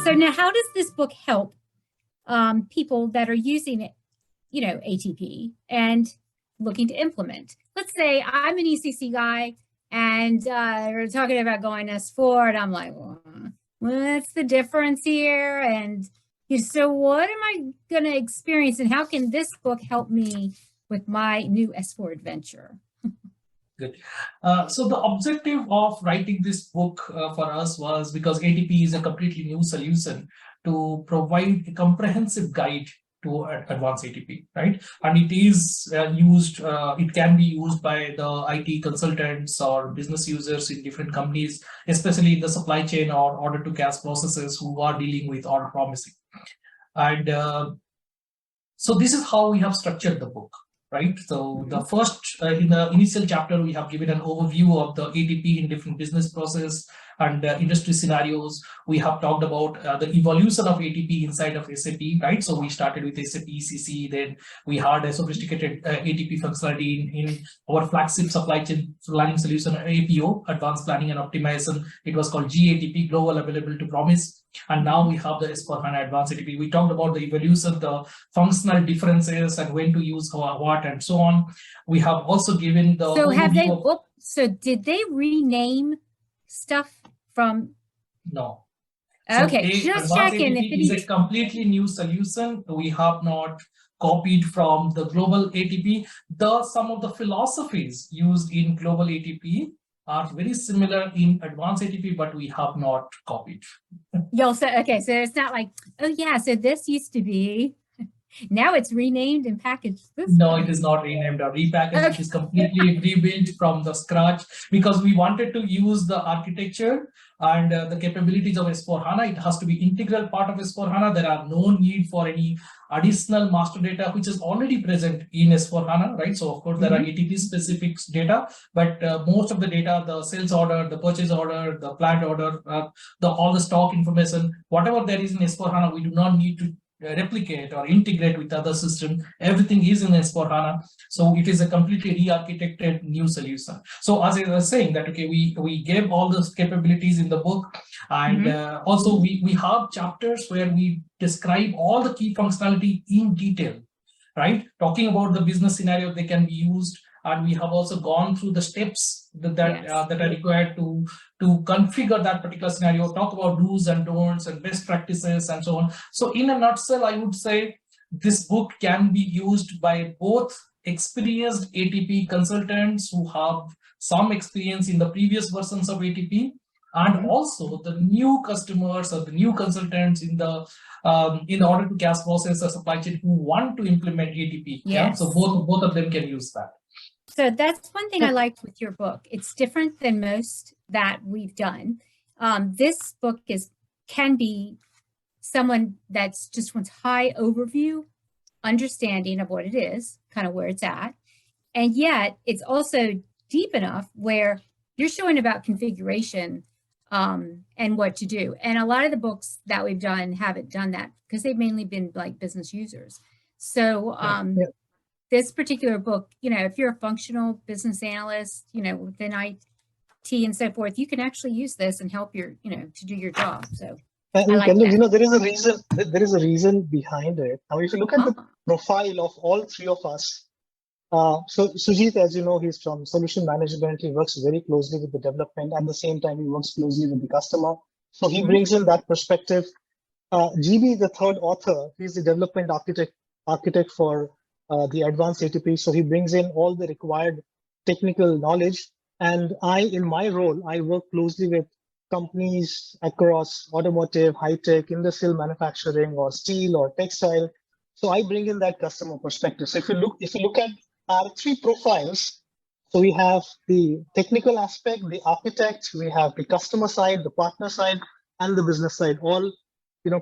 So now how does this book help people that are using it, ATP and looking to implement? Let's say I'm an ECC guy and we're talking about going S4 and I'm like, well, what's the difference here? And so what am I going to experience and how can this book help me with my new S4 adventure? Good. So the objective of writing this book for us was because ATP is a completely new solution to provide a comprehensive guide to advanced ATP, right? And it is used, it can be used by the IT consultants or business users in different companies, especially in the supply chain or order to cash processes who are dealing with order promising. And so this is how we have structured the book. Right. So the first, in the initial chapter, we have given an overview of the ATP in different business process and industry scenarios. We have talked about the evolution of ATP inside of SAP, right? So we started with SAP ECC, then we had a sophisticated ATP functionality in our flagship supply chain planning solution, APO, Advanced Planning and Optimization. It was called GATP, Global Available to Promise. And now we have the S/4HANA Advanced ATP. We talked about the evolution, the functional differences, and when to use what, and so on. We have also given the. So have they? So did they rename stuff from? No. Okay, so just checking. If it is a completely new solution, we have not copied from the global ATP. Some of the philosophies used in global ATP are very similar in advanced ATP, but we have not copied. Okay, so it's not like, oh yeah, so this used to be, now it's renamed and packaged. No, it is not renamed or repackaged. Okay. It is completely rebuilt from the scratch because we wanted to use the architecture and the capabilities of S/4HANA. It has to be integral part of S/4HANA. There are no need for any additional master data, which is already present in S/4HANA, right? So of course there are ATP specific data, but most of the data, the sales order, the purchase order, the plant order, all the stock information, whatever there is in S/4HANA, we do not need to replicate or integrate with other systems. Everything is in S/4HANA. So it is a completely re-architected new solution. So as I was saying that, okay, we gave all those capabilities in the book. And also we have chapters where we describe all the key functionality in detail, right? Talking about the business scenario they can be used. And we have also gone through the steps that are required to configure that particular scenario, talk about do's and don'ts and best practices and so on. So in a nutshell, I would say this book can be used by both experienced ATP consultants who have some experience in the previous versions of ATP, and also the new customers or the new consultants in the order to cash process or supply chain who want to implement ATP. Yes. Yeah? So both of them can use that. So that's one thing I liked with your book. It's different than most that we've done. This book can be someone that's just wants high overview, understanding of what it is, kind of where it's at. And yet it's also deep enough where you're showing about configuration and what to do. And a lot of the books that we've done haven't done that because they've mainly been like business users. So this particular book, if you're a functional business analyst, within IT and so forth, you can actually use this and help your, to do your job. So I like Kendall, there is a reason behind it. Now, if you look at the profile of all three of us, so Sujeet, as you know, he's from solution management. He works very closely with the development. At the same time, he works closely with the customer. So he brings in that perspective. GB, the third author, he's the development architect for the advanced ATP. So he brings in all the required technical knowledge. And in my role, I work closely with companies across automotive, high-tech, industrial manufacturing, or steel or textile. So I bring in that customer perspective. So if you look at our three profiles, so we have the technical aspect, the architect, we have the customer side, the partner side, and the business side, all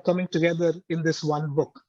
coming together in this one book.